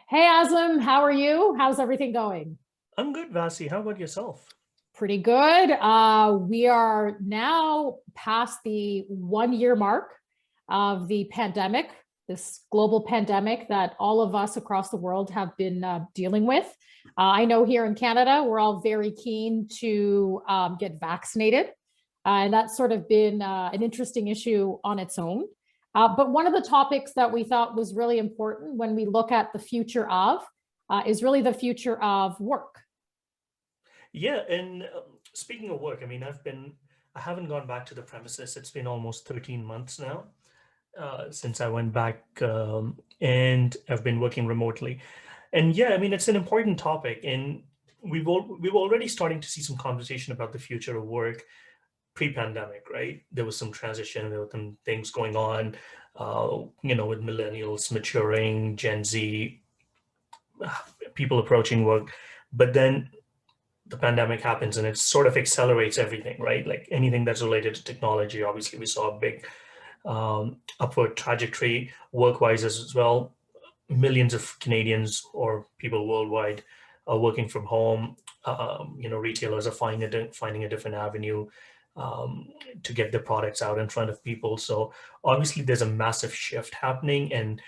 Hey Azam, how are you? How's everything going? I'm good, Vasie. How about yourself? Pretty good. We are now past the 1 year mark of the pandemic, this global pandemic that all of us across the world have been dealing with. I know here in Canada, we're all very keen to get vaccinated. And that's sort of been an interesting issue on its own. But one of the topics that we thought was really important when we look at the future of is really the future of work. Yeah, and speaking of work, I mean, I haven't gone back to the premises. It's been almost 13 months now since I went back, and I've been working remotely. And yeah, I mean, it's an important topic, and we've already starting to see some conversation about the future of work pre-pandemic, right? There was some transition, there were some things going on, with millennials maturing, Gen Z, people approaching work, but then the pandemic happens and it sort of accelerates everything, right? Like anything that's related to technology. Obviously, we saw a big upward trajectory work-wise as well. Millions of Canadians or people worldwide are working from home. Retailers are finding a different avenue um, to get their products out in front of people. So obviously, there's a massive shift happening, and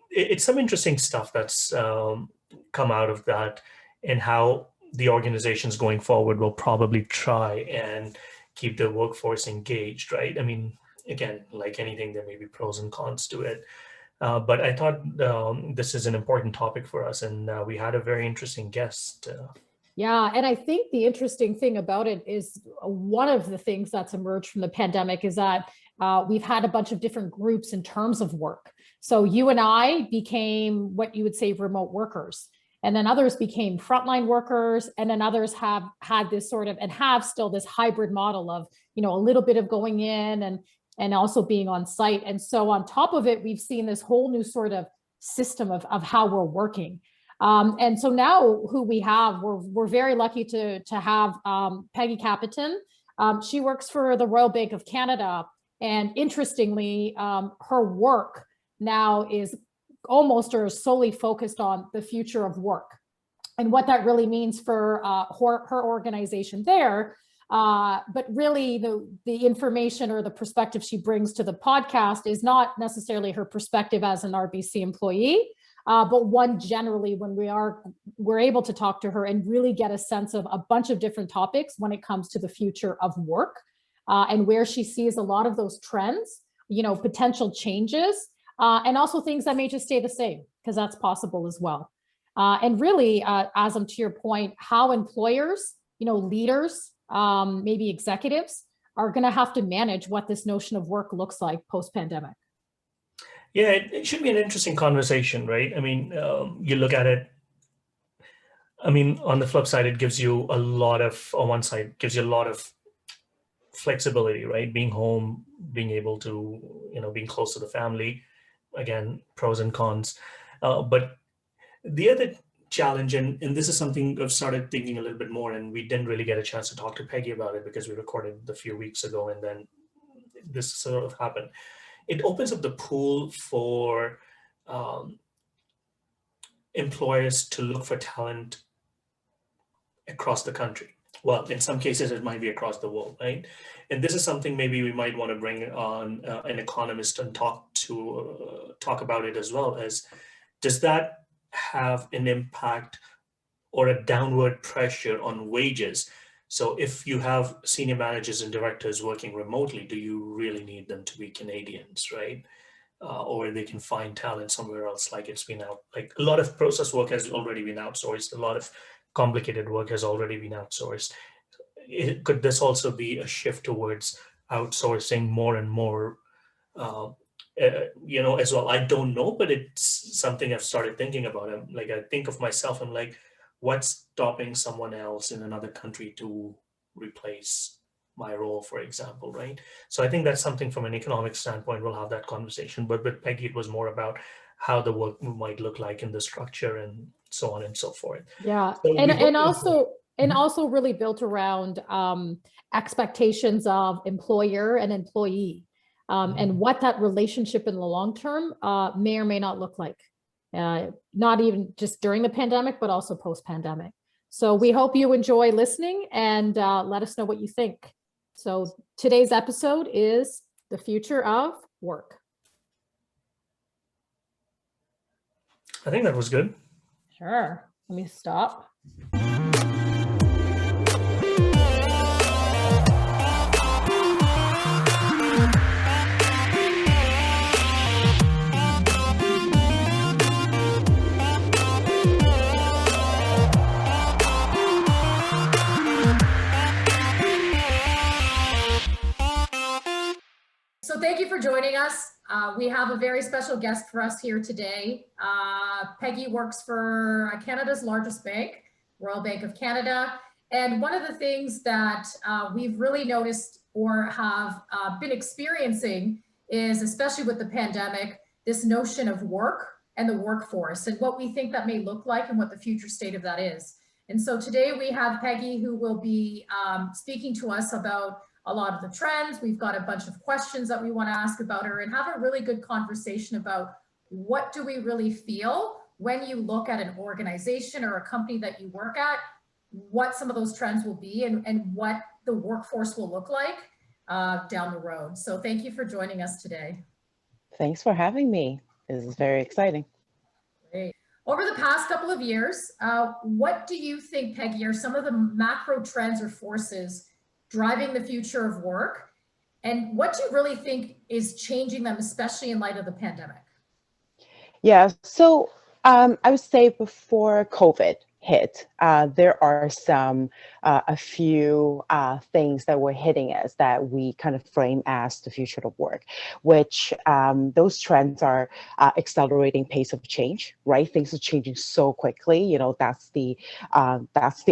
it's some interesting stuff that's come out of that, and how the organizations going forward will probably try and keep their workforce engaged, right? I mean, again, like anything, there may be pros and cons to it. But I thought this is an important topic for us, and we had a very interesting guest. Yeah, and I think the interesting thing about it is one of the things that's emerged from the pandemic is that we've had a bunch of different groups in terms of work. So you and I became what you would say remote workers, and then others became frontline workers, and then others have had this sort of and have still this hybrid model of a little bit of going in and also being on site. And so on top of it, we've seen this whole new sort of system of how we're working. And so now who we have, we're very lucky to have Peggy Capitain. She works for the Royal Bank of Canada. And interestingly, her work now is almost or solely focused on the future of work and what that really means for her organization there. But really the information or the perspective she brings to the podcast is not necessarily her perspective as an RBC employee, but one generally when we're able to talk to her and really get a sense of a bunch of different topics when it comes to the future of work, and where she sees a lot of those trends, potential changes, and also things that may just stay the same, because that's possible as well. And really, Azam, to your point, how employers, leaders, maybe executives are going to have to manage what this notion of work looks like post-pandemic. Yeah, it should be an interesting conversation, right? I mean, you look at it. I mean, on the flip side, it gives you a lot of, on one side, gives you a lot of flexibility, right? Being home, being able to, being close to the family. Again, pros and cons. But the other challenge, and this is something I've started thinking a little bit more, and we didn't really get a chance to talk to Peggy about it because we recorded a few weeks ago, and then this sort of happened. It opens up the pool for um, employers to look for talent across the country. Well, in some cases, it might be across the world, right? And this is something maybe we might want to bring on an economist and talk about it as well. As does that have an impact or a downward pressure on wages? So if you have senior managers and directors working remotely, do you really need them to be Canadians, right? Or they can find talent somewhere else, like it's been out. Like a lot of process work has already been outsourced. A lot of complicated work has already been outsourced. Could this also be a shift towards outsourcing more and more, uh, as well? I don't know, but it's something I've started thinking about. Like, I think of myself, I'm like, what's stopping someone else in another country to replace my role, for example, right? So I think that's something from an economic standpoint, we'll have that conversation. But with Peggy, it was more about how the work might look like in the structure and so on and so forth. Yeah, So and we hope and to enjoy. also and Mhm. also really built around expectations of employer and employee, and Mhm. what that relationship in the long term may or may not look like. not even just during the pandemic, but also post-pandemic. So we hope you enjoy listening and let us know what you think. So today's episode is the future of work. I think that was good. Sure. Let me stop. So thank you for joining us. We have a very special guest for us here today. Peggy works for Canada's largest bank, Royal Bank of Canada. And one of the things that we've really noticed or have been experiencing is, especially with the pandemic, this notion of work and the workforce and what we think that may look like and what the future state of that is. And so today we have Peggy, who will be speaking to us about a lot of the trends. We've got a bunch of questions that we want to ask about her and have a really good conversation about what do we really feel when you look at an organization or a company that you work at, what some of those trends will be and what the workforce will look like down the road. So thank you for joining us today. Thanks for having me. This is very exciting. Great. Over the past couple of years, what do you think, Peggy, are some of the macro trends or forces driving the future of work? And what do you really think is changing them, especially in light of the pandemic? Yeah, so I would say before COVID hit, there are a few things that were hitting us that we kind of frame as the future of work, which those trends are accelerating pace of change, right? Things are changing so quickly, you know, that's the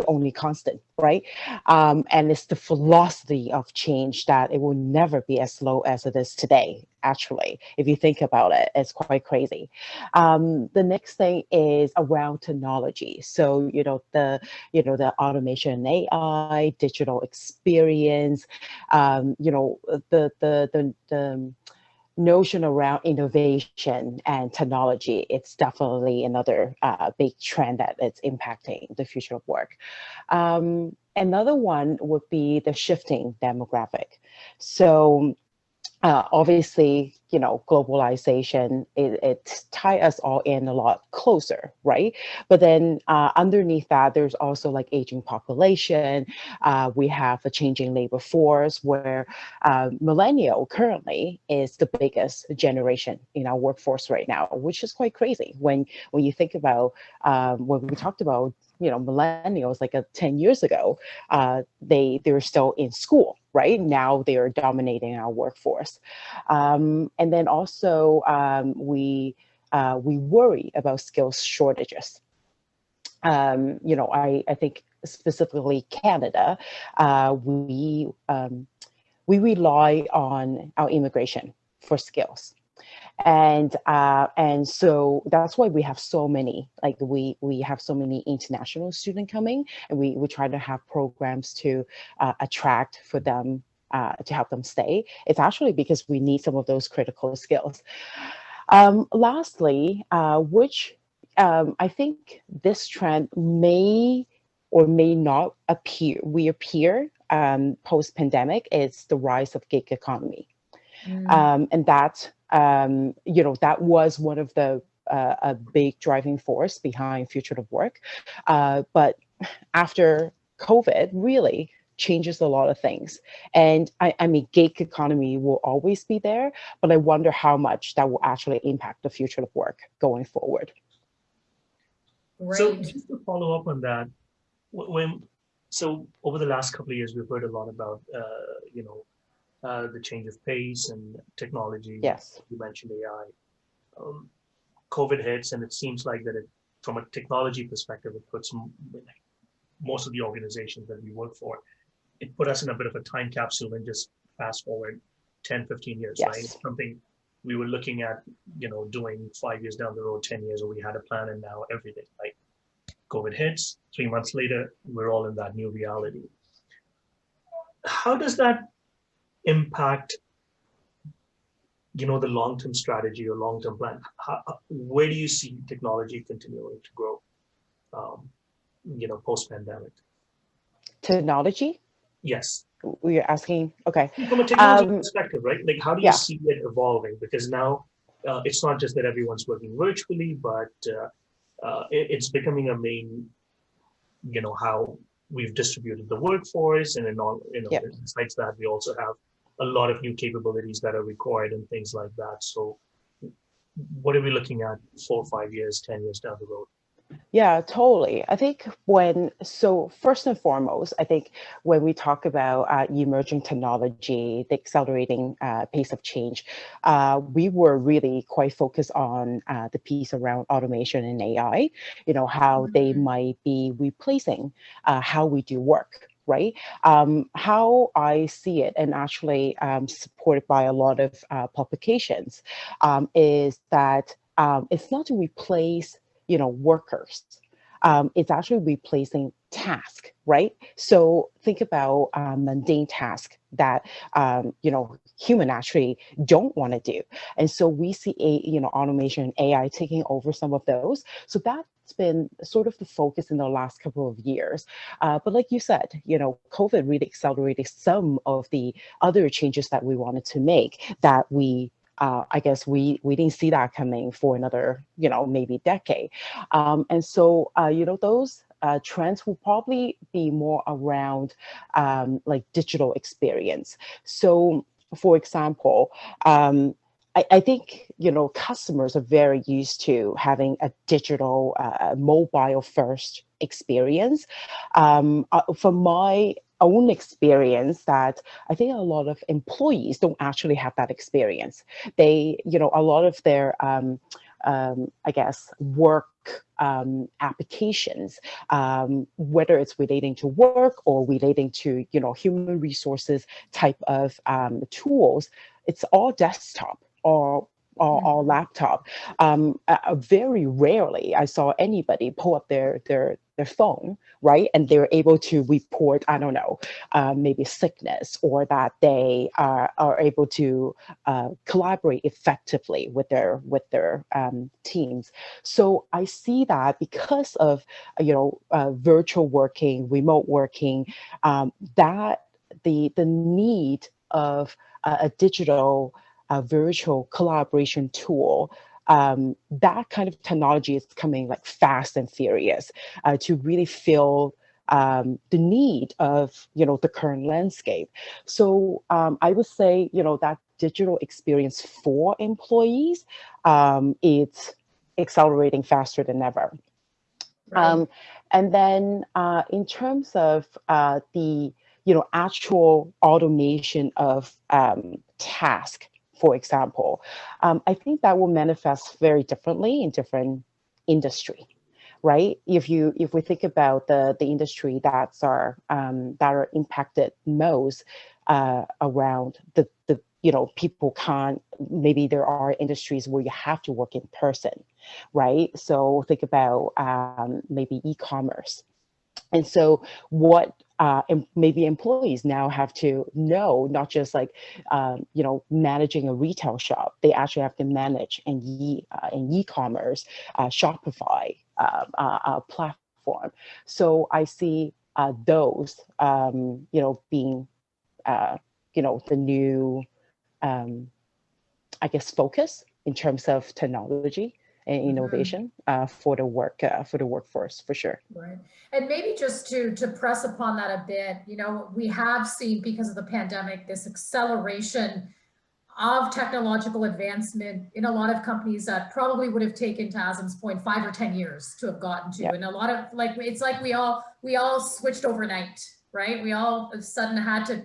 only constant, right? And it's the velocity of change that it will never be as slow as it is today. Actually, if you think about it, it's quite crazy. The next thing is around technology. So, the automation and AI, digital experience, the notion around innovation and technology, it's definitely another big trend that is impacting the future of work. Another one would be the shifting demographic. So obviously, globalization, it ties us all in a lot closer, right? But then underneath that, there's also like aging population. We have a changing labor force where millennial currently is the biggest generation in our workforce right now, which is quite crazy when you think about when we talked about millennials like 10 years ago, they were still in school, right? Now they are dominating our workforce. And then also we worry about skills shortages. I think specifically Canada, we rely on our immigration for skills. And so that's why we have so many, like we have so many international students coming, and we try to have programs to attract for them, to help them stay. It's actually because we need some of those critical skills. Lastly, which I think this trend may or may not reappear post-pandemic, is the rise of gig economy. And that, that was one of the a big driving force behind future of work. But after COVID really changes a lot of things. And I mean, gig economy will always be there, but I wonder how much that will actually impact the future of work going forward. Great. So just to follow up on that, so over the last couple of years, we've heard a lot about, the change of pace and technology. Yes. You mentioned AI. COVID hits, and it seems like that from a technology perspective, it puts most of the organizations that we work for, it put us in a bit of a time capsule and just fast forward 10, 15 years, Yes. right? It's something we were looking at, doing 5 years down the road, 10 years, or we had a plan, and now everything, like COVID hits, 3 months later, we're all in that new reality. How does that impact the long-term strategy or long-term plan? Where do you see technology continuing to grow, post-pandemic? Technology? Yes. We're asking, okay. From a technology perspective, right? Like, how do you Yeah. see it evolving? Because now it's not just that everyone's working virtually, but it's becoming a main, how we've distributed the workforce, and in all, Yeah. besides that, we also have a lot of new capabilities that are required and things like that. So what are we looking at 4, 5 years, 10 years down the road? Yeah, totally. I think so first and foremost, I think when we talk about emerging technology, the accelerating pace of change, we were really quite focused on the piece around automation and AI, how they might be replacing how we do work. Right. How I see it, and actually supported by a lot of publications, is that it's not to replace workers. It's actually replacing task, right? So think about mundane tasks that human actually don't want to do, and so we see automation and AI taking over some of those. So that's been sort of the focus in the last couple of years. But like you said, COVID really accelerated some of the other changes that we wanted to make that I guess we didn't see that coming for another, maybe decade. And so, those trends will probably be more around like digital experience. So, for example, I think, customers are very used to having a digital, mobile first experience. From my own experience, that I think a lot of employees don't actually have that experience. They, a lot of their, I guess, work applications, whether it's relating to work or relating to, human resources type of tools, it's all desktop or laptop. Very rarely I saw anybody pull up their phone, right? And they're able to report, I don't know, maybe sickness, or that they are able to collaborate effectively with their teams. So I see that because of virtual working, remote working, that the need of a digital virtual collaboration tool, that kind of technology is coming like fast and furious to really fill the need of the current landscape. So I would say that digital experience for employees, it's accelerating faster than ever. Right. And then in terms of the actual automation of task, for example, I think that will manifest very differently in different industry, right? If we think about the industry that are impacted most around the people can't, maybe there are industries where you have to work in person, right? So think about maybe e-commerce. And so what maybe employees now have to know, not just like, managing a retail shop, they actually have to manage an e-commerce Shopify platform. So I see those, being, the new, I guess, focus in terms of technology and innovation for the workforce, for sure. Right. And maybe just to press upon that a bit, we have seen, because of the pandemic, this acceleration of technological advancement in a lot of companies that probably would have taken, to Azam's point, 5 or 10 years to have gotten to. Yep. And a lot of, like, it's like we all switched overnight, right? We all of a sudden had to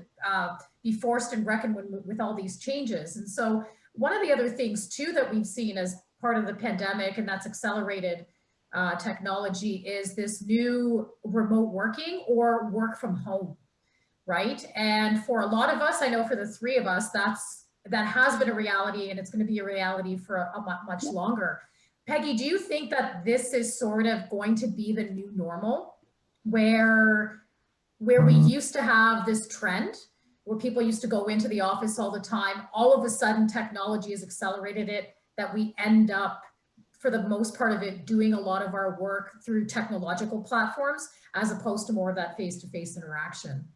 be forced and reckon with all these changes. And so one of the other things too that we've seen as part of the pandemic, and that's accelerated technology, is this new remote working or work from home, right? And for a lot of us, I know for the three of us, that has been a reality, and it's going to be a reality for a much longer. Peggy, do you think that this is sort of going to be the new normal, where we used to have this trend where people used to go into the office all the time. All of a sudden, technology has accelerated it, that we end up, for the most part of it, doing a lot of our work through technological platforms, as opposed to more of that face-to-face interaction.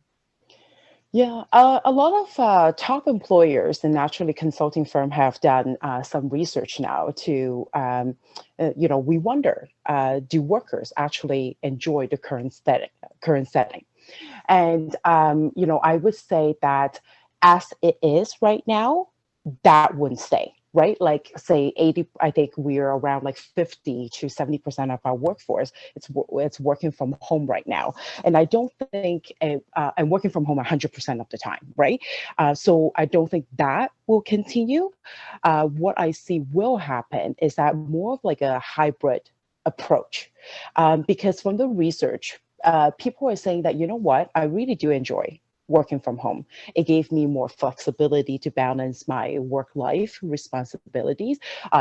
Yeah, a lot of top employers and naturally consulting firm have done some research now to, we wonder, do workers actually enjoy the current setting? And, I would say that as it is right now, that wouldn't stay, right? Like say 80, I think we're around like 50 to 70% of our workforce, it's working from home right now. And I don't think, I'm working from home 100% of the time, right? So I don't think that will continue. What I see will happen is that more of like a hybrid approach. Because from the research, people are saying that, you know what, I really do enjoy working from home. It gave me more flexibility to balance my work-life responsibilities,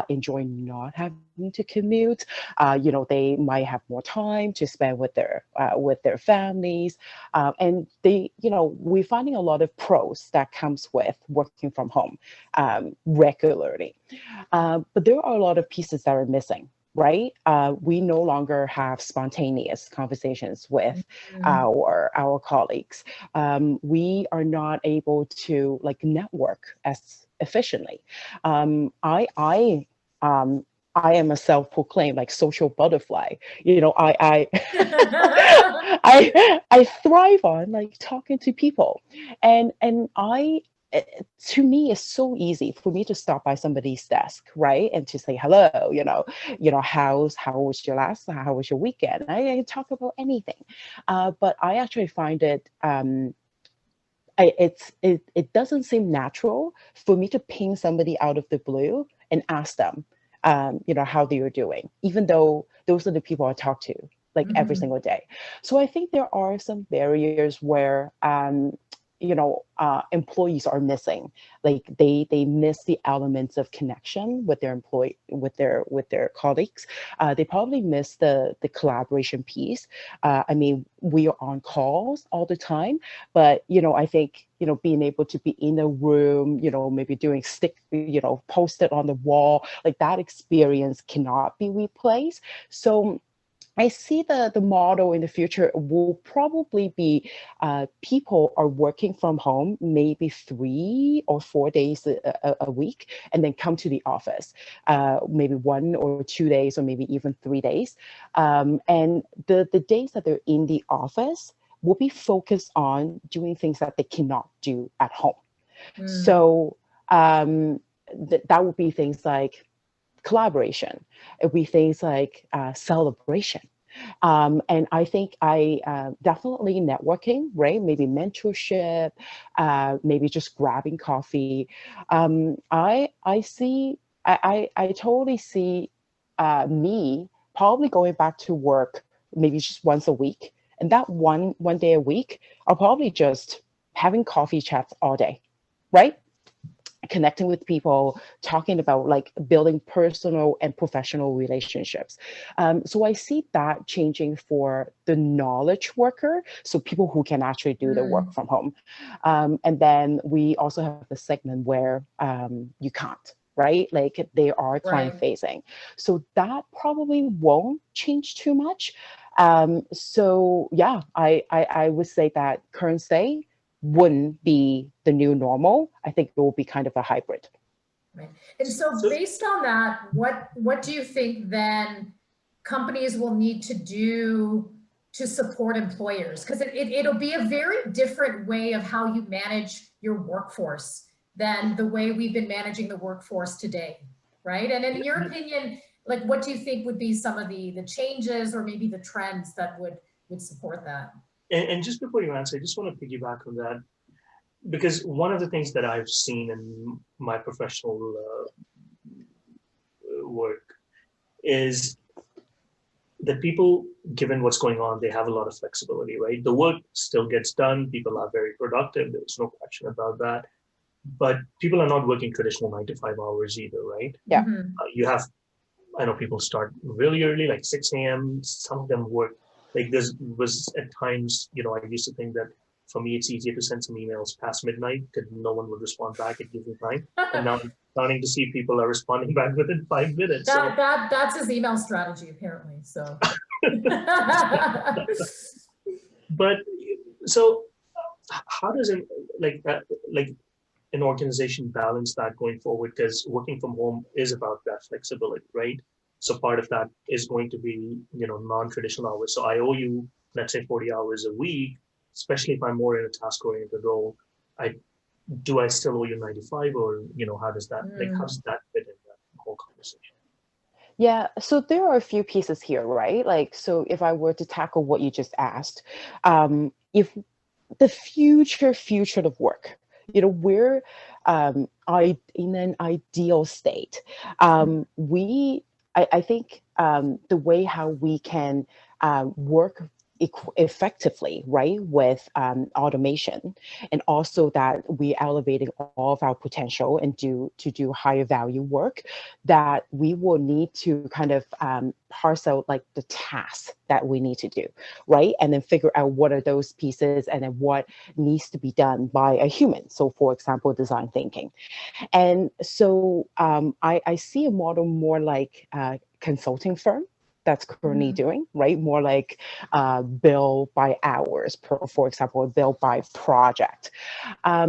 enjoy not having to commute. They might have more time to spend with their families. And we're finding a lot of pros that comes with working from home regularly. But there are a lot of pieces that are missing, right? We no longer have spontaneous conversations with our colleagues. We are not able to like network as efficiently. I am a self-proclaimed like social butterfly. I thrive on like talking to people, and to me, it's so easy for me to stop by somebody's desk, right, and to say hello. How was your weekend? I can talk about anything, but I actually find it. It doesn't seem natural for me to ping somebody out of the blue and ask them, how they are doing, even though those are the people I talk to like every single day. So I think there are some barriers where employees are missing, like they miss the elements of connection with their with their colleagues. They probably miss the collaboration piece. I mean, we are on calls all the time, but I think being able to be in a room, maybe doing post it on the wall, like that experience cannot be replaced. So I see the model in the future will probably be people are working from home maybe 3 or 4 days a week, and then come to the office maybe 1 or 2 days, or maybe even 3 days. And the days that they're in the office will be focused on doing things that they cannot do at home. So that would be things like collaboration. It would be things like celebration. And I think definitely networking, right? Maybe mentorship, maybe just grabbing coffee. I totally see me probably going back to work maybe just once a week. And that one day a week, I'll probably just having coffee chats all day, right? Connecting with people, talking about like building personal and professional relationships. So I see that changing for the knowledge worker, so people who can actually do the work from home. And then we also have the segment where you can't, right? Like they are client facing. So that probably won't change too much. So yeah, I would say that current state wouldn't be the new normal. I think it will be kind of a hybrid. Right. And so based on that, what do you think then companies will need to do to support employers? Because it'll be a very different way of how you manage your workforce than the way we've been managing the workforce today, right? And in your opinion, like what do you think would be some of the changes or maybe the trends that would support that? And just before you answer, I just want to piggyback on that, because one of the things that I've seen in my professional work is that people, given what's going on, they have a lot of flexibility, right? The work still gets done. People are very productive. There's no question about that. But people are not working traditional 9 to 5 hours either, right? Yeah. I know people start really early, like 6 a.m. Some of them work. Like this was at times, I used to think that for me, it's easier to send some emails past midnight because no one would respond back. It gives me time. And now I'm starting to see people are responding back within 5 minutes. That's his email strategy, apparently. So, but so how does it like an organization balance that going forward? Because working from home is about that flexibility, right? So part of that is going to be, non-traditional hours. So I owe you, let's say 40 hours a week, especially if I'm more in a task-oriented role. Do I still owe you 95, or, how does that, how does that fit in that whole conversation? Yeah, so there are a few pieces here, right? Like, so if I were to tackle what you just asked, if the future of work, we're in an ideal state. I think the way how we can work effectively, right, with automation, and also that we elevating all of our potential and do higher value work, that we will need to kind of parse out like the tasks that we need to do, right, and then figure out what are those pieces and then what needs to be done by a human. So for example, design thinking. And so I see a model more like a consulting firm that's currently doing, right? More like bill by hours, for example, bill by project. I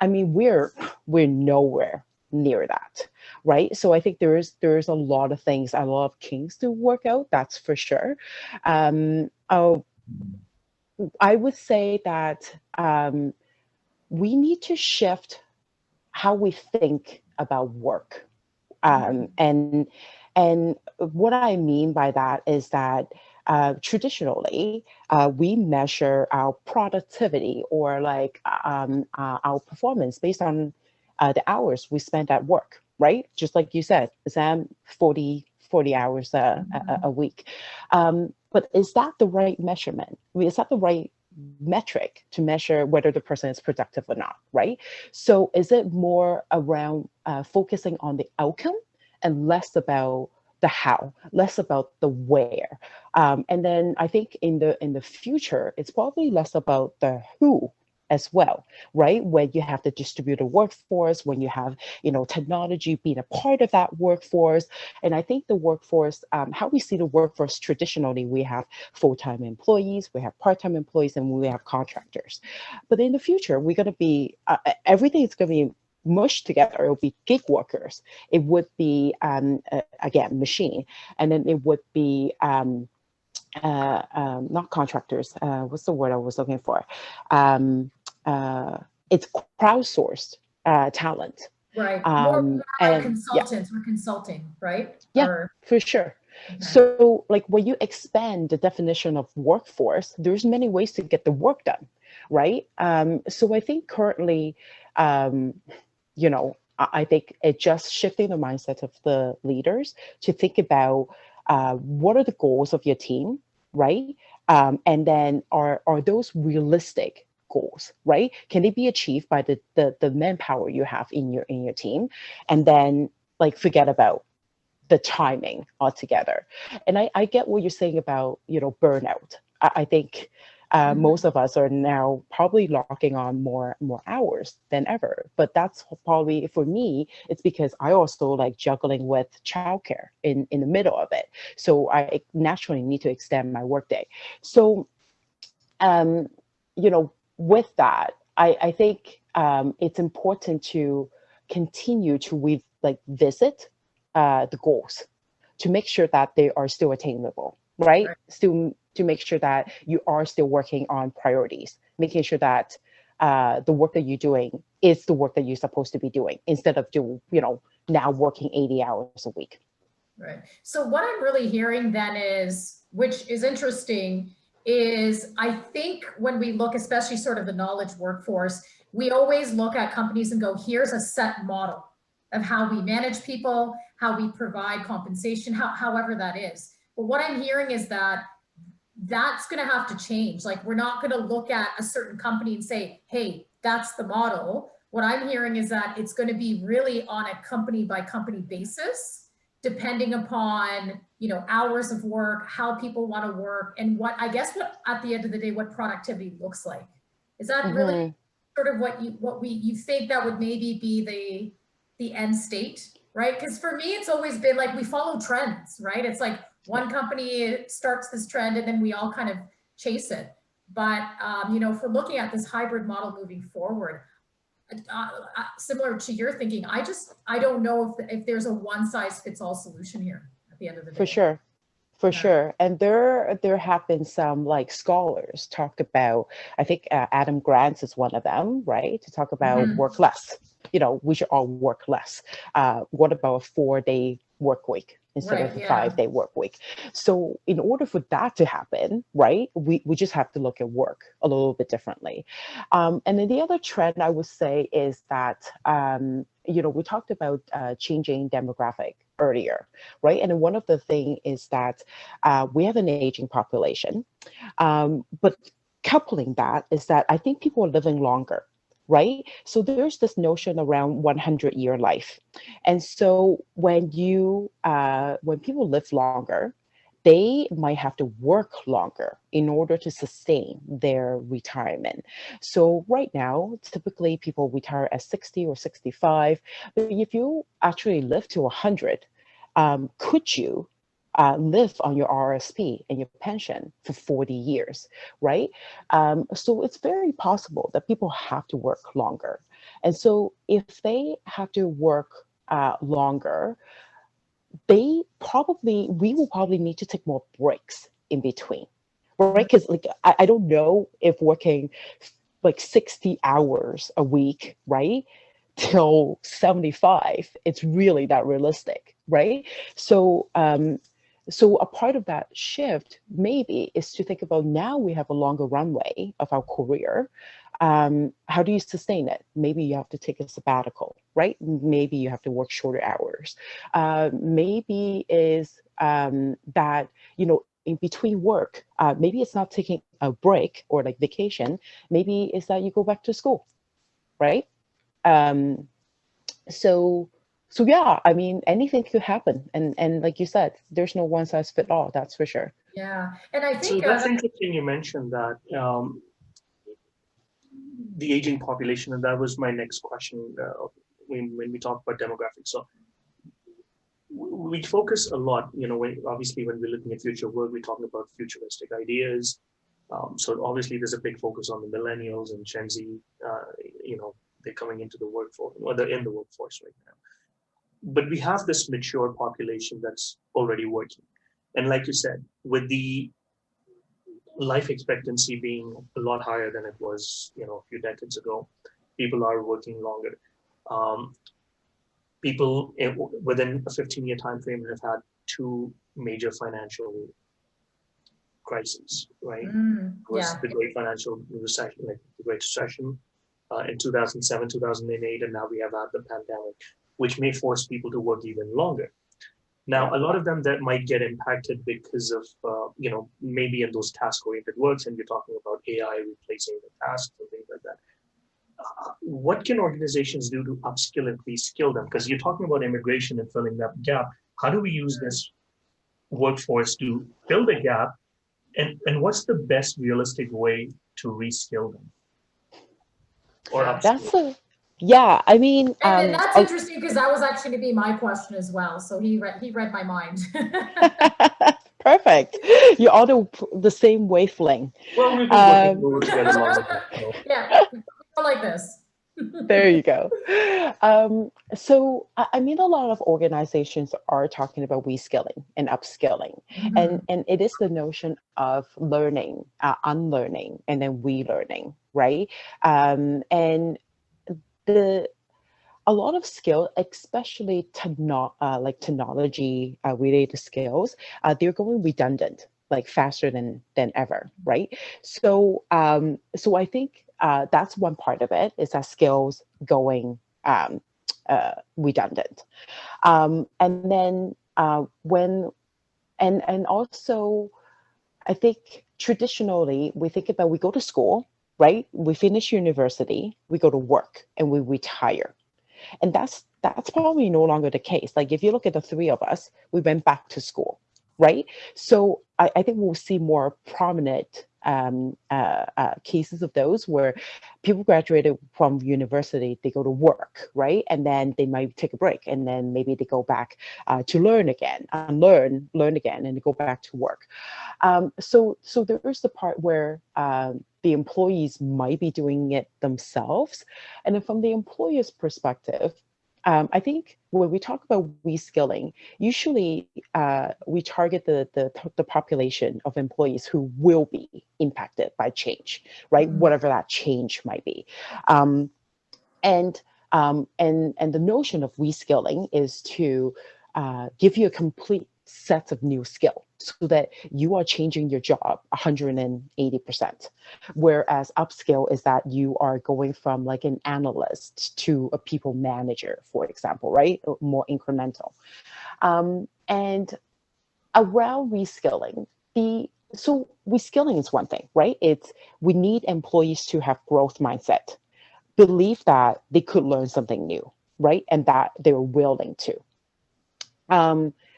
mean, we're nowhere near that, right? So I think there's a lot of things, a lot of kinks to work out, that's for sure. I would say that we need to shift how we think about work. And what I mean by that is that traditionally we measure our productivity or like our performance based on the hours we spent at work, right? Just like you said, Azam, 40 hours a week. But is that the right measurement? I mean, is that the right metric to measure whether the person is productive or not, right? So is it more around focusing on the outcome and less about the how, less about the where? And then I think in the future, it's probably less about the who as well, right? When you have the distributed workforce, when you have, technology being a part of that workforce. And I think the workforce, how we see the workforce traditionally, we have full-time employees, we have part-time employees, and we have contractors. But in the future, we're going to be, everything is going to be mushed together. It will be gig workers. It would be, again, machine. And then it would be, not contractors. What's the word I was looking for? It's crowdsourced talent. Right. More like consultants or consulting, right? Yeah, for sure. Okay. So like when you expand the definition of workforce, there's many ways to get the work done, right? So I think currently, I think it's just shifting the mindset of the leaders to think about what are the goals of your team, right? And then are those realistic goals, right? Can they be achieved by the manpower you have in your team? And then like forget about the timing altogether. And I get what you're saying about, burnout. I think most of us are now probably locking on more hours than ever. But that's probably, for me, it's because I also like juggling with childcare in the middle of it. So I naturally need to extend my workday. So, with that, I think it's important to continue to visit the goals to make sure that they are still attainable, right? Still to make sure that you are still working on priorities, making sure that the work that you're doing is the work that you're supposed to be doing instead of now working 80 hours a week. Right. So what I'm really hearing then is, which is interesting, is I think when we look, especially sort of the knowledge workforce, we always look at companies and go, here's a set model of how we manage people, how we provide compensation, however that is. But what I'm hearing is that that's going to have to change. Like, we're not going to look at a certain company and say, hey, that's the model. What I'm hearing is that it's going to be really on a company by company basis, depending upon, hours of work, how people want to work, and what, I guess, what at the end of the day, what productivity looks like. Is that really sort of you think that would maybe be the end state, right? Because for me, it's always been like we follow trends, right? It's like one company starts this trend and then we all kind of chase it. But you know, if we're looking at this hybrid model moving forward, similar to your thinking, I don't know if there's a one size fits all solution here at the end of the day. For sure. And there have been some like scholars talk about, I think Adam Grant is one of them, right? To talk about work less. You know, we should all work less. What about a 4-day work week instead of a 5-day work week? So in order for that to happen, right, we just have to look at work a little bit differently. And then the other trend I would say is that, you know, we talked about changing demographic earlier, right? And one of the things is that we have an aging population, but coupling that is that I think people are living longer, right? So there's this notion around 100-year life. And so when people live longer, they might have to work longer in order to sustain their retirement. So right now, typically people retire at 60 or 65, but if you actually live to 100, could you live on your RSP and your pension for 40 years, right? So it's very possible that people have to work longer. And so if they have to work longer, we will probably need to take more breaks in between, right? Because like, I don't know if working like 60 hours a week, right, till 75, it's really that realistic, right? So, so a part of that shift maybe is to think about now we have a longer runway of our career. How do you sustain it? Maybe you have to take a sabbatical, right? Maybe you have to work shorter hours. Maybe is that, you know, in between work, maybe it's not taking a break or like vacation. Maybe it's that you go back to school, right? So yeah, I mean, anything could happen. And like you said, there's no one size fit all, that's for sure. Yeah, and I think- So that's interesting you mentioned that, the aging population, and that was my next question when we talk about demographics. So we focus a lot, you know, obviously when we're looking at future work, we're talking about futuristic ideas. So obviously there's a big focus on the millennials and Gen Z, you know, they're coming into the workforce, or they're in the workforce right now. But we have this mature population that's already working. And like you said, with the life expectancy being a lot higher than it was, you know, a few decades ago, people are working longer. People within a 15-year time frame have had 2 major financial crises, right? It was the Great Financial Recession, like the Great Recession in 2007, 2008, and now we have had the pandemic, which may force people to work even longer. Now, a lot of them that might get impacted because of, you know, maybe in those task-oriented works, and you're talking about AI replacing the tasks and things like that. What can organizations do to upskill and reskill them? Because you're talking about immigration and filling that gap. How do we use this workforce to fill the gap? And what's the best realistic way to reskill them? Or upskill? Yeah, I mean, and that's interesting because that was actually going to be my question as well. So he read my mind. Perfect. You're all the same wavelength. Well, we've been working together long enough. Yeah, like this. There you go. So, I mean, a lot of organizations are talking about reskilling and upskilling, and it is the notion of learning, unlearning, and then relearning, right? And a lot of skill, especially like technology related skills, they're going redundant, like faster than ever, right? So so I think that's one part of it, is that skills going redundant, and then and also I think traditionally we think about, we go to school, right? We finish university, we go to work, and we retire. And that's probably no longer the case. Like if you look at the 3 of us, we went back to school, right? So I think we'll see more prominent cases of those where people graduated from university, they go to work, right? And then they might take a break, and then maybe they go back to learn again, learn again, and they go back to work. So there is the part where the employees might be doing it themselves. And then from the employer's perspective, I think when we talk about reskilling, usually we target the population of employees who will be impacted by change, right? Mhm. Whatever that change might be. Um, and the notion of reskilling is to give you a complete set of new skill so that you are changing your job 180%. Whereas upskill is that you are going from like an analyst to a people manager, for example, right? More incremental. And around reskilling, so reskilling is one thing, right? We need employees to have growth mindset, believe that they could learn something new, right? And that they're willing to.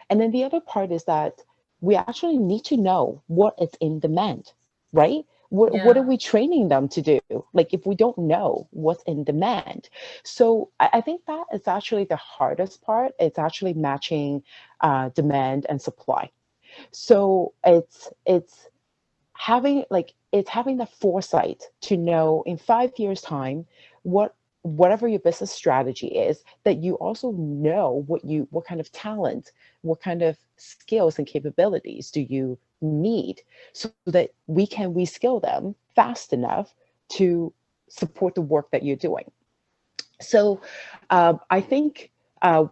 And then the other part is that we actually need to know what is in demand, right? What are Yeah. we training them to do? Like if we don't know what's in demand. So I think that is actually the hardest part. It's actually matching demand and supply. So it's having the foresight to know in 5 years time whatever your business strategy is, that you also know what kind of talent, what kind of skills and capabilities do you need, so that we can reskill them fast enough to support the work that you're doing. So I think I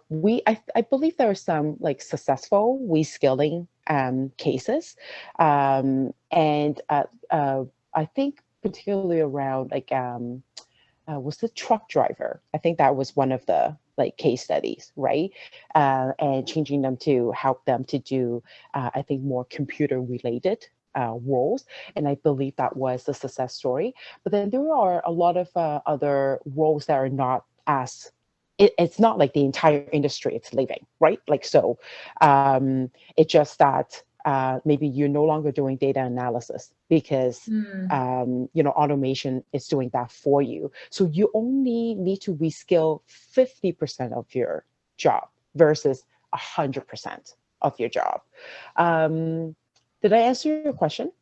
believe there are some like successful reskilling cases, and I think particularly around like was the truck driver. I think that was one of the like case studies, right? And changing them to help them to do, I think, more computer related roles. And I believe that was a success story. But then there are a lot of other roles that are not as, it's not like the entire industry it's leaving, right? Like, so it's just that maybe you're no longer doing data analysis because Mm. automation is doing that for you. So you only need to reskill 50% of your job versus 100% of your job. Did I answer your question?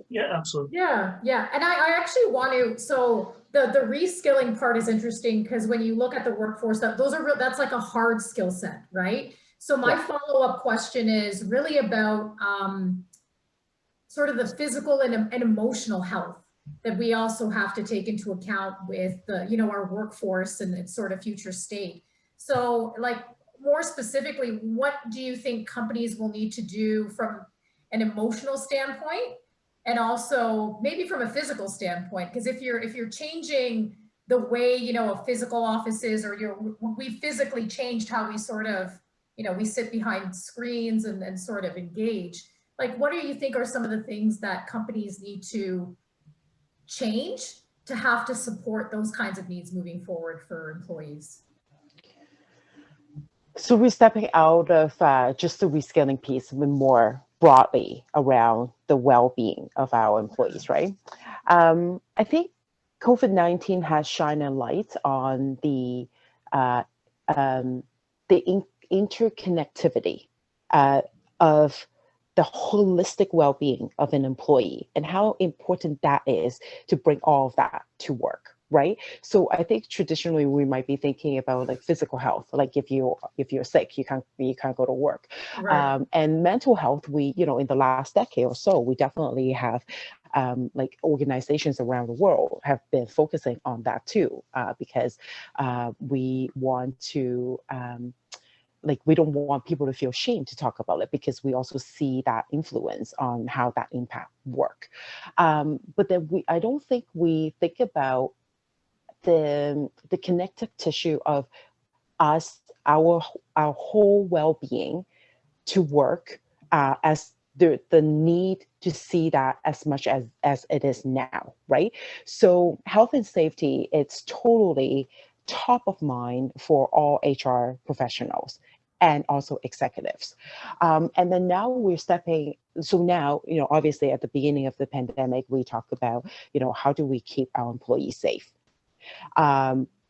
Yeah, absolutely. Yeah, yeah. And I actually want to, so the reskilling part is interesting because when you look at the workforce, those are real, that's like a hard skill set, right? So my Yeah. follow-up question is really about sort of the physical and emotional health that we also have to take into account with the, our workforce and its sort of future state. So like more specifically, what do you think companies will need to do from an emotional standpoint, and also maybe from a physical standpoint? Because if you're changing the way, a physical office is, or we physically changed how we sort of, we sit behind screens and sort of engage. Like, what do you think are some of the things that companies need to change to have to support those kinds of needs moving forward for employees? So we're stepping out of just the reskilling piece, but more broadly around the well-being of our employees, right? I think COVID-19 has shined a light on uh, the interconnectivity of the holistic well-being of an employee and how important that is to bring all of that to work, right? So I think traditionally we might be thinking about like physical health, like if you're sick, you can't go to work, Right. and mental health. We in the last decade or so, we definitely have like organizations around the world have been focusing on that too, because we want to. Like we don't want people to feel shame to talk about it, because we also see that influence on how that impact work. But then I don't think we think about the connective tissue of us, our whole well-being to work, as the need to see that as much as it is now, right? So health and safety, it's totally top of mind for all HR professionals. and also executives. And then now we're stepping, so now, obviously at the beginning of the pandemic, we talked about, how do we keep our employees safe?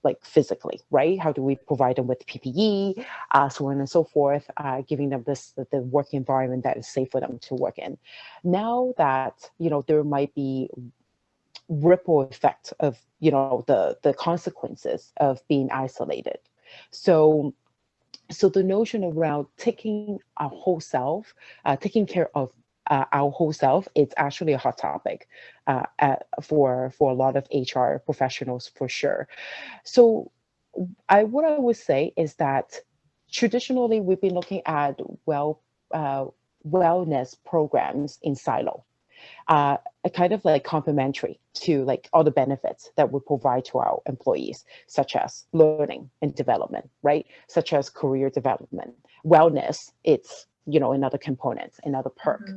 Like physically, right? How do we provide them with PPE, so on and so forth, giving them the work environment that is safe for them to work in. Now that, there might be ripple effect of, the consequences of being isolated. So the notion around taking our whole self, taking care of our whole self, it's actually a hot topic for a lot of HR professionals for sure. So what I would say is that traditionally we've been looking at wellness programs in silo, kind of like complementary to like all the benefits that we provide to our employees, such as learning and development, right? Such as career development. Wellness, it's another component, another perk.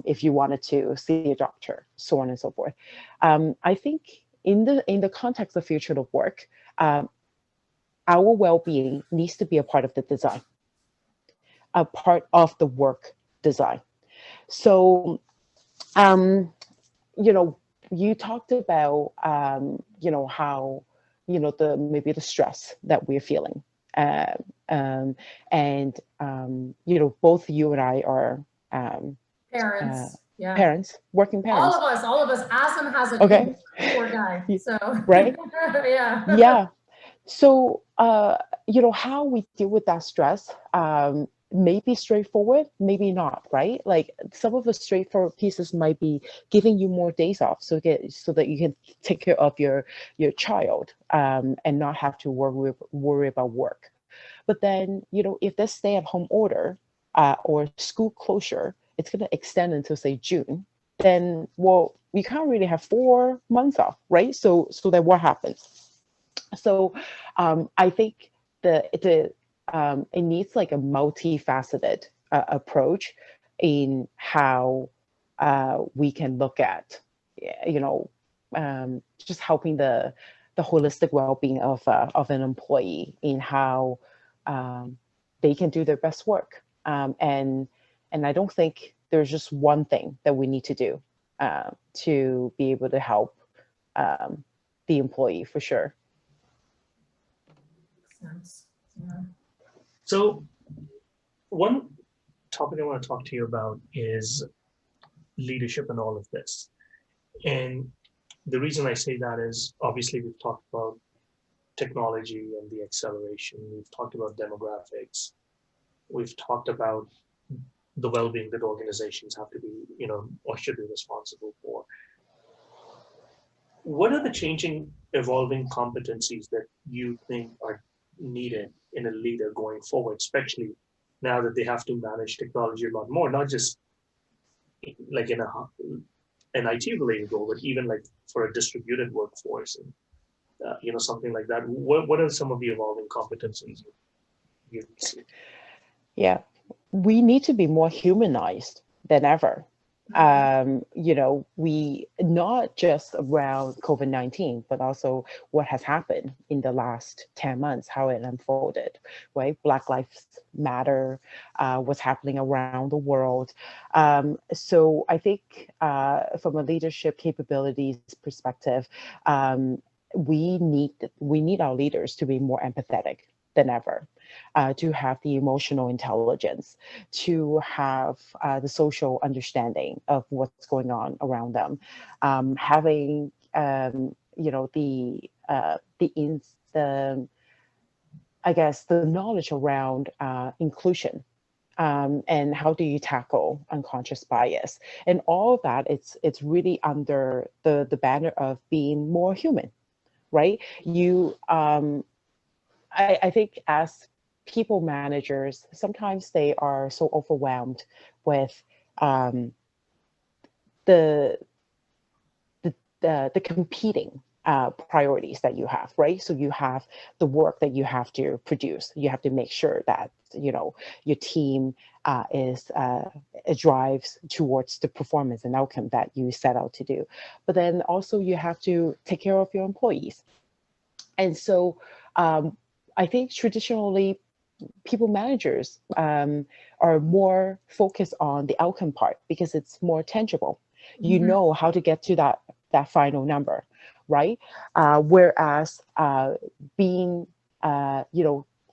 If you wanted to see a doctor, so on and so forth. I think in the context of future of work, our well-being needs to be a part of the design, a part of the work design. So, you talked about, how, maybe the stress that we're feeling. Both you and I are Parents. Yeah. Parents, working parents. All of us. Azam has a Okay. poor guy. So Right. yeah. Yeah. So, how we deal with that stress, may be straightforward, maybe not, right? Like some of the straightforward pieces might be giving you more days off so that you can take care of your child, and not have to worry about work. But then, if this stay-at-home order, or school closure, it's going to extend until say June, then we can't really have 4 months off, right? So then what happens? So I think it needs like a multifaceted approach in how we can look at, just helping the holistic well-being of an employee in how they can do their best work. And I don't think there's just one thing that we need to do to be able to help the employee for sure. Sense. Yeah. So one topic I want to talk to you about is leadership and all of this. And the reason I say that is obviously we've talked about technology and the acceleration. We've talked about demographics. We've talked about the well-being that organizations have to be, or should be responsible for. What are the changing, evolving competencies that you think are needed in a leader going forward, especially now that they have to manage technology a lot more, not just like in an IT related role, but even like for a distributed workforce and something like that. What are some of the evolving competencies you see? Yeah, we need to be more humanized than ever. We not just around COVID-19, but also what has happened in the last 10 months, how it unfolded, right? Black Lives Matter, what's happening around the world. So I think from a leadership capabilities perspective, we need our leaders to be more empathetic than ever. To have the emotional intelligence, to have the social understanding of what's going on around them, having the knowledge around inclusion, and how do you tackle unconscious bias, and all of that. It's really under the banner of being more human, right? I think as people managers, sometimes they are so overwhelmed with the competing priorities that you have, right? So you have the work that you have to produce. You have to make sure that your team it drives towards the performance and outcome that you set out to do. But then also you have to take care of your employees, and so I think traditionally, people managers are more focused on the outcome part because it's more tangible. You know how to get to that final number, right? Whereas being,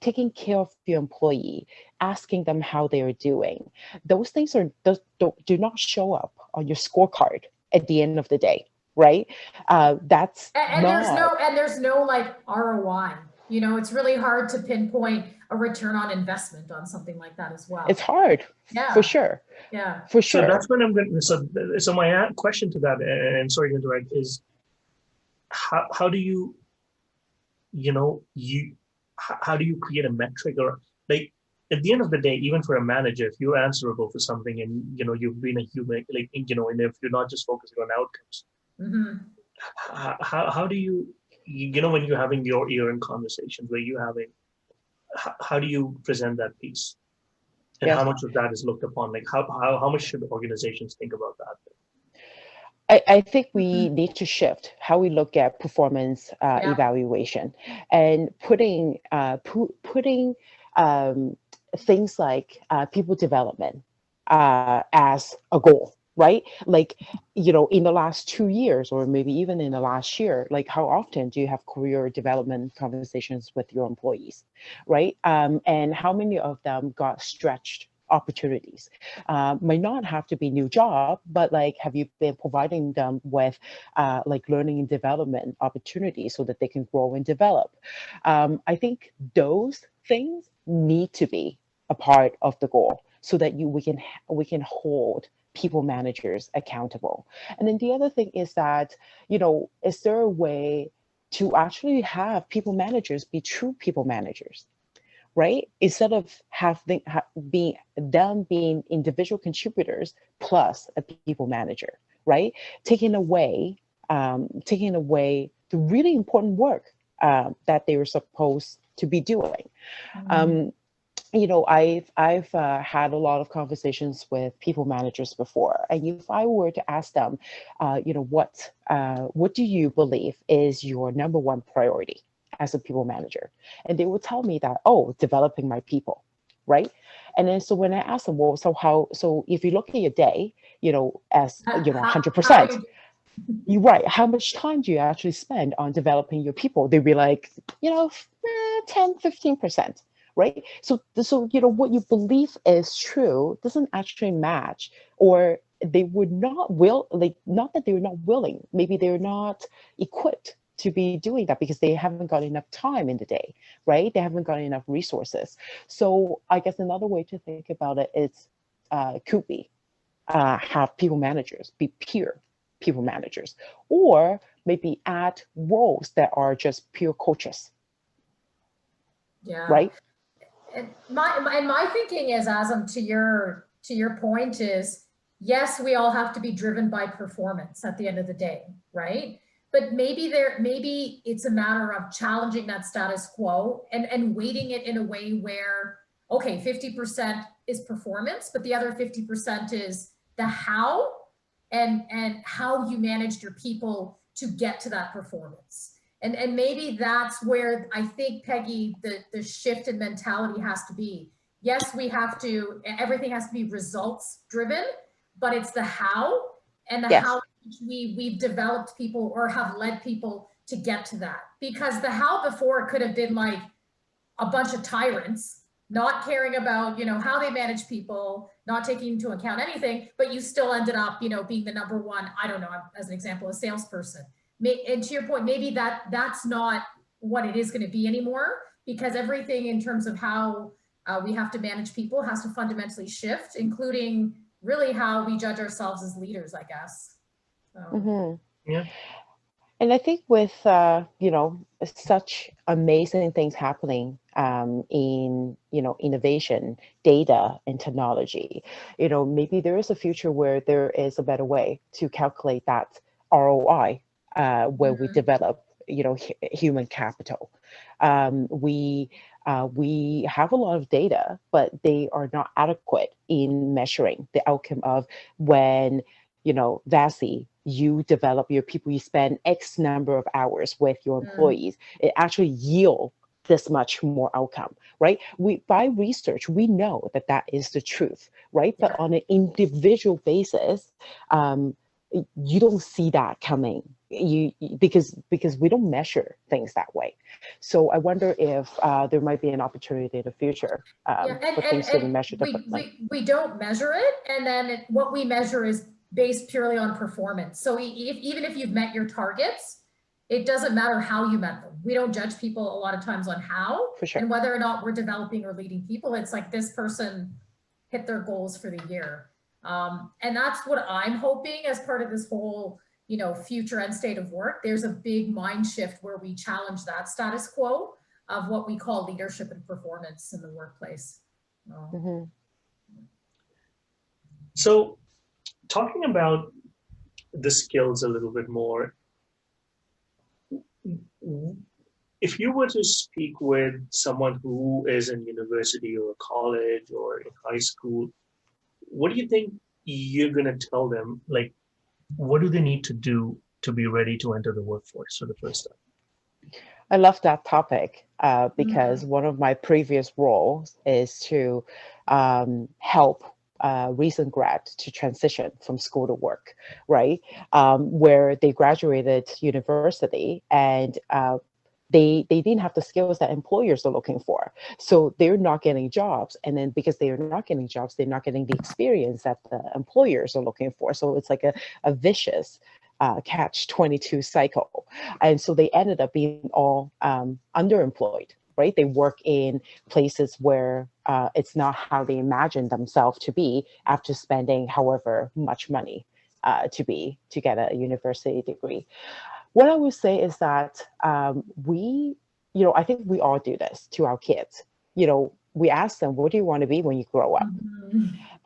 taking care of your employee, asking them how they are doing, those things do not show up on your scorecard at the end of the day, right? That's And not. there's no like ROI. You know, it's really hard to pinpoint a return on investment on something like that as well. It's hard, Yeah. for sure. Yeah. For So sure. that's when I'm going to, so my question to that, and sorry to interrupt, is how do you, how do you create a metric, or like at the end of the day, even for a manager, if you're answerable for something and, you've been a human, like, and if you're not just focusing on outcomes, how do you, when you're having your ear in conversations where you're having, how do you present that piece? And Yes. how much of that is looked upon? Like how much should organizations think about that? I think we need to shift how we look at performance evaluation, and putting things like people development as a goal, right? Like, in the last 2 years, or maybe even in the last year, like how often do you have career development conversations with your employees, right? And how many of them got stretched opportunities? Might not have to be new job, but like, have you been providing them with like learning and development opportunities so that they can grow and develop? I think those things need to be a part of the goal so that we can hold people managers accountable. And then the other thing is that, is there a way to actually have people managers be true people managers? Right? Instead of being individual contributors plus a people manager, right? Taking away the really important work that they were supposed to be doing. I've had a lot of conversations with people managers before, and if I were to ask them, what do you believe is your number one priority as a people manager? And they would tell me that, developing my people, right? And then so when I ask them, well, so if you look at your day, as 100%, you're right, how much time do you actually spend on developing your people? They'd be like, 10, 15%. Right? So what you believe is true doesn't actually match, or they would not not that they were not willing, maybe they're not equipped to be doing that because they haven't got enough time in the day, right? They haven't got enough resources. So I guess another way to think about it is could be have people managers be peer people managers, or maybe add roles that are just pure coaches. Yeah. Right. And my thinking is, Azam, to your point is, yes, we all have to be driven by performance at the end of the day, right? But maybe it's a matter of challenging that status quo and weighting it in a way where, okay, 50% is performance, but the other 50% is the how and how you managed your people to get to that performance. And maybe that's where I think, Peggy, the shift in mentality has to be. Yes, everything has to be results driven, but it's the how and the how we've developed people or have led people to get to that. Because the how before could have been like a bunch of tyrants, not caring about, how they manage people, not taking into account anything, but you still ended up, being the number one, I don't know, as an example, a salesperson. And to your point, maybe that's not what it is going to be anymore, because everything in terms of how we have to manage people has to fundamentally shift, including really how we judge ourselves as leaders, I guess. So. Yeah. And I think with, such amazing things happening in, innovation, data, and technology, maybe there is a future where there is a better way to calculate that ROI where we develop, human capital. We have a lot of data, but they are not adequate in measuring the outcome of when, Vasie, you develop your people, you spend X number of hours with your employees, it actually yield this much more outcome, right? By research, we know that that is the truth, right? But on an individual basis, you don't see that coming, because we don't measure things that way. So I wonder if there might be an opportunity in the future for things to be measured differently. We don't measure it, and then what we measure is based purely on performance. So even if you've met your targets, it doesn't matter how you met them. We don't judge people a lot of times on how, For sure. and whether or not we're developing or leading people. It's like, this person hit their goals for the year. And that's what I'm hoping as part of this whole, you know, future end state of work. There's a big mind shift where we challenge that status quo of what we call leadership and performance in the workplace. So talking about the skills a little bit more, if you were to speak with someone who is in university or college or in high school, what do you think you're going to tell them? Like, what do they need to do to be ready to enter the workforce for the first time? I love that topic because one of my previous roles is to help recent grads to transition from school to work, right? Where they graduated university and they didn't have the skills that employers are looking for. So they're not getting jobs. And then because they are not getting jobs, they're not getting the experience that the employers are looking for. So it's like a vicious catch-22 cycle. And so they ended up being all underemployed, right? They work in places where it's not how they imagined themselves to be after spending however much money to get a university degree. What I would say is that I think we all do this to our kids. You know, we ask them, what do you want to be when you grow up?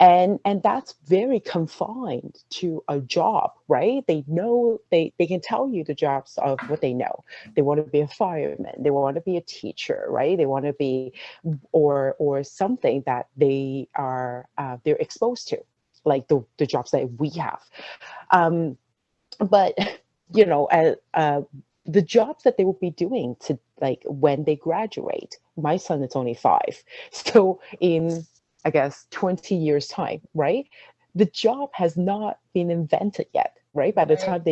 And that's very confined to a job, right? They know, they can tell you the jobs of what they know. They want to be a fireman, they want to be a teacher, right? They want to be, or something that they are, they're exposed to, like the jobs that we have. But you know, the jobs that they will be doing to, like, when they graduate. My son is only 5, so in, I guess, 20 years time, right? The job has not been invented yet, right? By the time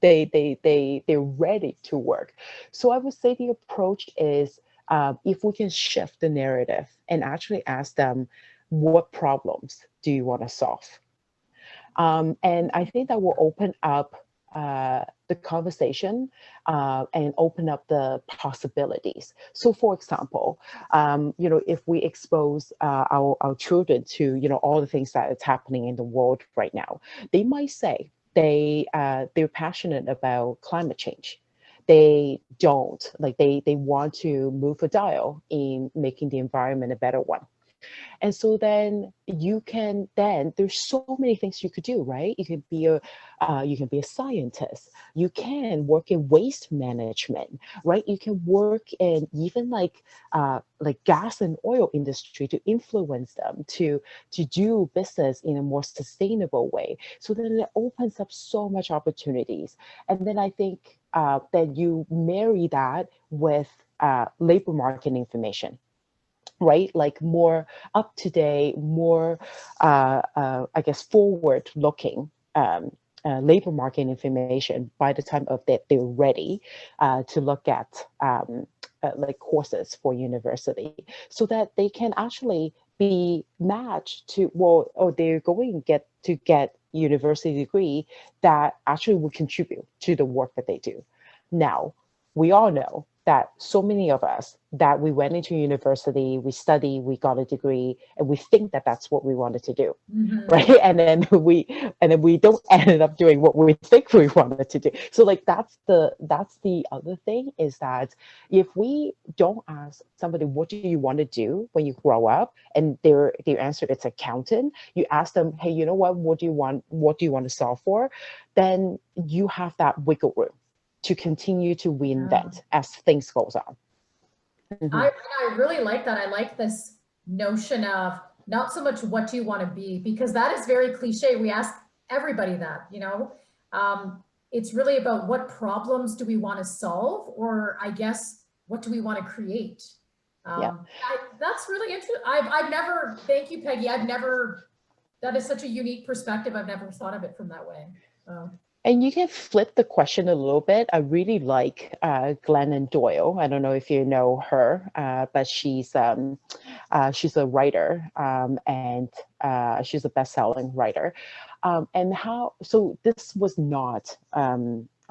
they're ready to work. So I would say the approach is, if we can shift the narrative and actually ask them, what problems do you want to solve? And I think that will open up the conversation and open up the possibilities. So, for example, if we expose our children to, all the things that is happening in the world right now, they might say they're passionate about climate change. They don't, like, they want to move a dial in making the environment a better one. And so then there's so many things you could do, right? You can be a scientist. You can work in waste management, right? You can work in even like gas and oil industry to influence them to do business in a more sustainable way. So then it opens up so much opportunities. And then I think that you marry that with labor market information, right? Like more up to date, more, I guess, forward looking labor market information by the time of that they're ready to look at like courses for university, so that they can actually be matched to, they're going to get university degree that actually will contribute to the work that they do. Now, we all know that so many of us, that we went into university, we study, we got a degree, and we think that that's what we wanted to do, right? And then we don't end up doing what we think we wanted to do. So like that's the other thing, is that if we don't ask somebody, what do you want to do when you grow up, and their answer is accountant, you ask them, hey, you know what do you want to solve for? Then you have that wiggle room to continue to reinvent as things goes on. I really like that. I like this notion of not so much what do you want to be, because that is very cliche. We ask everybody that, it's really about what problems do we want to solve, or I guess, what do we want to create? Yeah. That's really interesting. I've never, thank you, Peggy. That is such a unique perspective. I've never thought of it from that way. And you can flip the question a little bit. I really like Glennon Doyle. I don't know if you know her, but she's a writer, and she's a best-selling writer. So this was not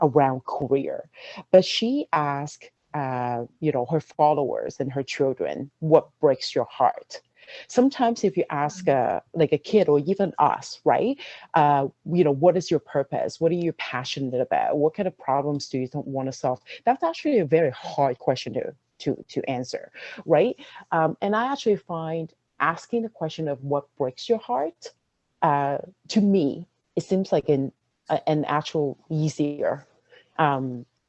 around career, but she asked, her followers and her children, what breaks your heart? Sometimes if you ask like a kid or even us, right? What is your purpose? What are you passionate about? What kind of problems do you want to solve? That's actually a very hard question to answer, right? And I actually find asking the question of what breaks your heart, to me, it seems like an actual easier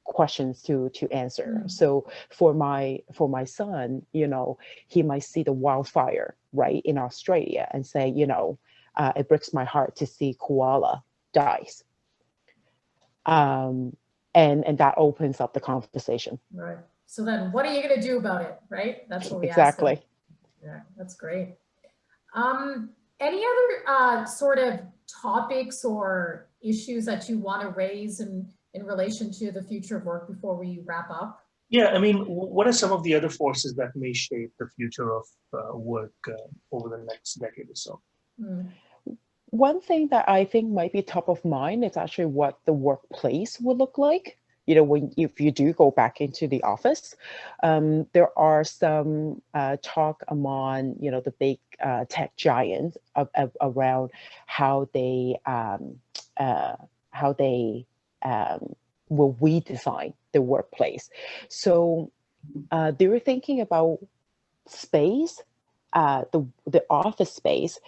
questions to answer. So for my son, he might see the wildfire right in Australia and say, it breaks my heart to see koala dies. And that opens up the conversation. Right. So then what are you going to do about it? Right. That's what we exactly. asked them. Yeah, that's great. Any other sort of topics or issues that you want to raise in relation to the future of work before we wrap up? Yeah, I mean, what are some of the other forces that may shape the future of work over the next decade or so? One thing that I think might be top of mind is actually what the workplace would look like. If you do go back into the office, there are some talk among the big tech giants around how they will redesign the workplace. So they were thinking about space, the office space,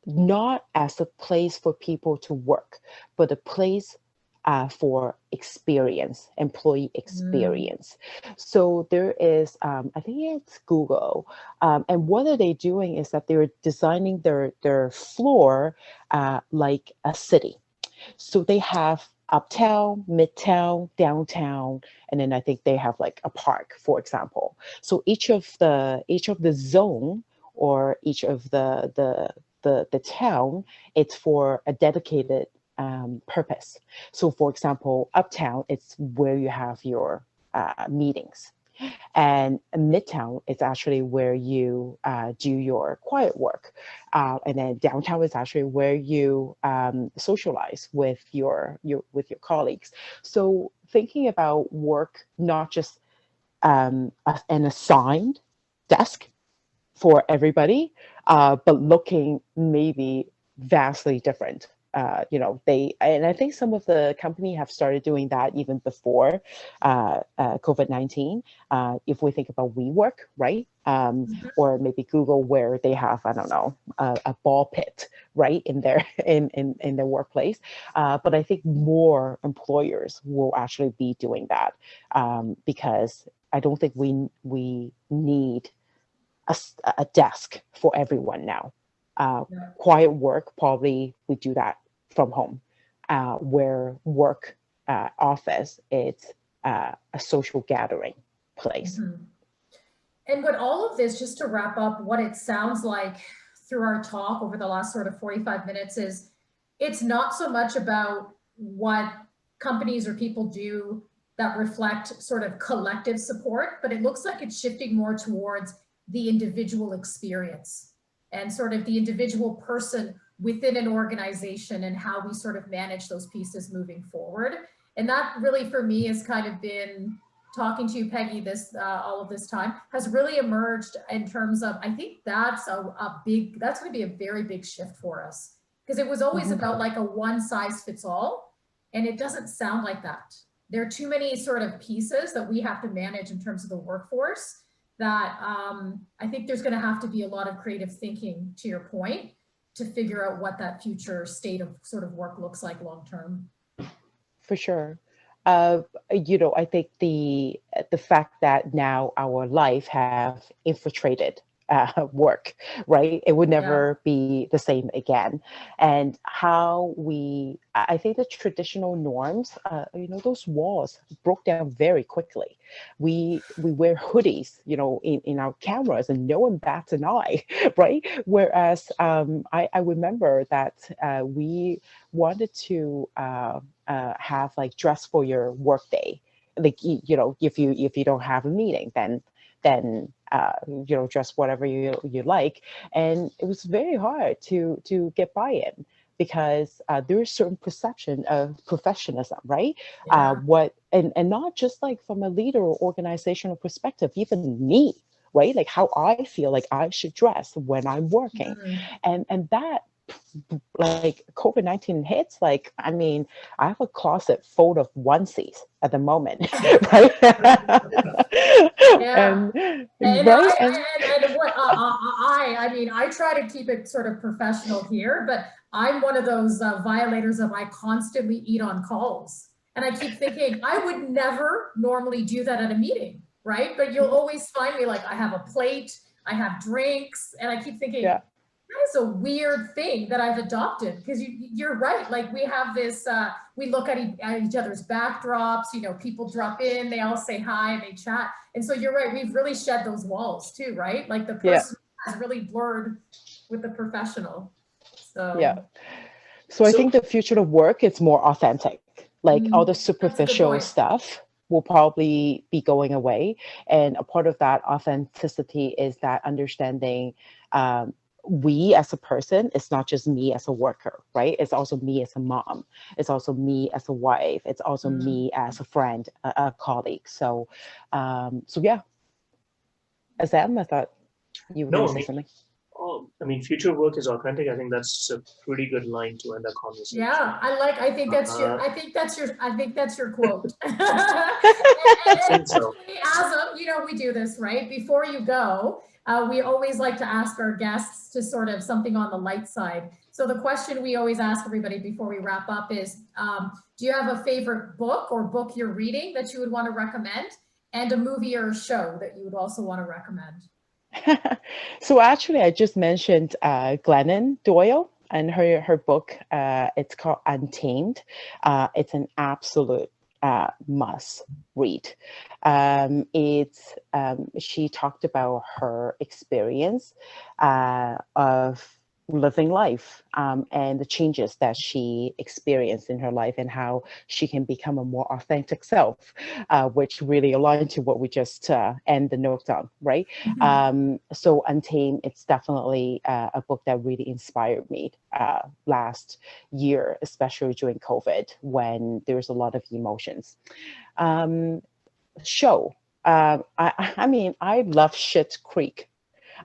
not as a place for people to work, but a place for experience, employee experience. So there is, I think it's Google, and what are they doing is that they're designing their floor like a city. So they have uptown, midtown, downtown, and then I think they have like a park, for example. So each of the zone or each of the town, it's for a dedicated purpose. So for example, uptown, it's where you have your meetings. And Midtown is actually where you do your quiet work. And then downtown is actually where you socialize with with your colleagues. So thinking about work, not just an assigned desk for everybody, but looking maybe vastly different. And I think some of the company have started doing that even before COVID-19. If we think about WeWork, right? Or maybe Google, where they have, I don't know, a ball pit, right, in their in their workplace. But I think more employers will actually be doing that, because I don't think we need a desk for everyone now. Quiet work, probably we do that from home, where work office, it's a social gathering place. And what all of this, just to wrap up, what it sounds like through our talk over the last sort of 45 minutes is it's not so much about what companies or people do that reflect sort of collective support, but it looks like it's shifting more towards the individual experience and sort of the individual person within an organization and how we sort of manage those pieces moving forward. And that really, for me, has kind of been talking to you, Peggy, all of this time has really emerged in terms of, I think that's that's going to be a very big shift for us, because it was always about like a one size fits all. And it doesn't sound like that. There are too many sort of pieces that we have to manage in terms of the workforce that I think there's going to have to be a lot of creative thinking, to your point, to figure out what that future state of sort of work looks like long term. For sure. I think the fact that now our life have infiltrated work, right? It would never be the same again. And how I think the traditional norms, those walls broke down very quickly. We wear hoodies, in our cameras, and no one bats an eye, right? Whereas I remember that we wanted to have like dress for your work day. Like, if you don't have a meeting, then dress whatever you like. And it was very hard to get buy-in, because there is certain perception of professionalism, right? And not just like from a leader or organizational perspective, even me, right? Like how I feel like I should dress when I'm working. And that, like, COVID-19 hits, like, I mean, I have a closet full of onesies at the moment, right? Yeah. And Right. I mean, I try to keep it sort of professional here, but I'm one of those violators of I constantly eat on calls. And I keep thinking, I would never normally do that at a meeting, right? But you'll always find me like, I have a plate, I have drinks, and I keep thinking, Yeah. that is a weird thing that I've adopted, because you're right. Like we have this, we look at each other's backdrops, people drop in, they all say hi, they chat. And so you're right. We've really shed those walls too, right? Like the person has really blurred with the professional. So, So I think the future of work is more authentic. Like all the superficial stuff will probably be going away. And a part of that authenticity is that understanding we as a person, it's not just me as a worker, right? It's also me as a mom. It's also me as a wife. It's also me as a friend, a colleague. So yeah. Azam, I thought you were going to say something. I mean, future work is authentic. I think that's a pretty good line to end our conversation. Yeah, I think that's your quote. And actually, Azam, we do this, right? Before you go, we always like to ask our guests to sort of something on the light side. So the question we always ask everybody before we wrap up is, do you have a favorite book or book you're reading that you would want to recommend, and a movie or a show that you would also want to recommend? So actually, I just mentioned Glennon Doyle and her book. It's called Untamed. It's an absolute must read. She talked about her experience of living life and the changes that she experienced in her life, and how she can become a more authentic self, which really aligned to what we just end the note on, right? So Untamed, it's definitely a book that really inspired me last year, especially during COVID, when there's a lot of emotions. Show. I mean, I love Schitt's Creek.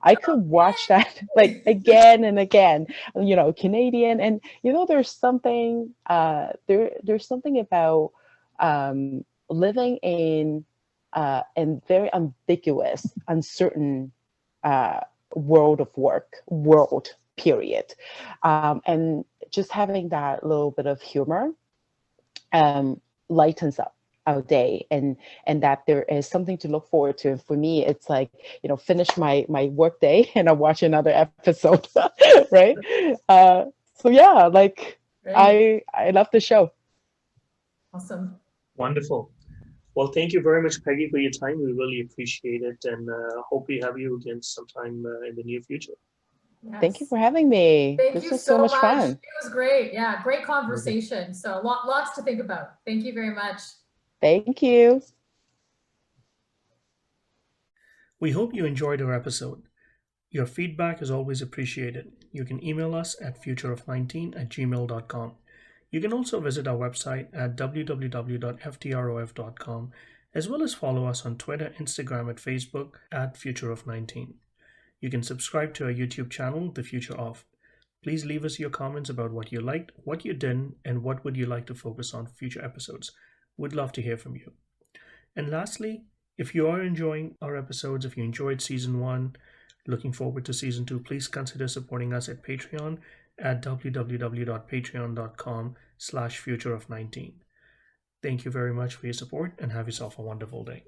I could watch that like again and again, Canadian. And, there's something, there's something about living in very ambiguous, uncertain world of work, period. And just having that little bit of humor lightens up our day, and that there is something to look forward to. And for me, it's like, finish my work day and I watch another episode, right? So yeah, like I love the show. Awesome. Wonderful. Well, thank you very much, Peggy, for your time. We really appreciate it, and hope we have you again sometime in the near future. Yes. Thank you for having me. This was so much fun. It was great. Yeah, great conversation. So lots to think about. Thank you very much. Thank you. We hope you enjoyed our episode. Your feedback is always appreciated. You can email us at futureof19@gmail.com. You can also visit our website at www.ftrof.com, as well as follow us on Twitter, Instagram, and Facebook at futureof19. You can subscribe to our YouTube channel, The Future Of. Please leave us your comments about what you liked, what you didn't, and what would you like to focus on for future episodes. We'd love to hear from you. And lastly, if you are enjoying our episodes, if you enjoyed Season 1, looking forward to Season 2, please consider supporting us at Patreon at www.patreon.com/futureof19. Thank you very much for your support, and have yourself a wonderful day.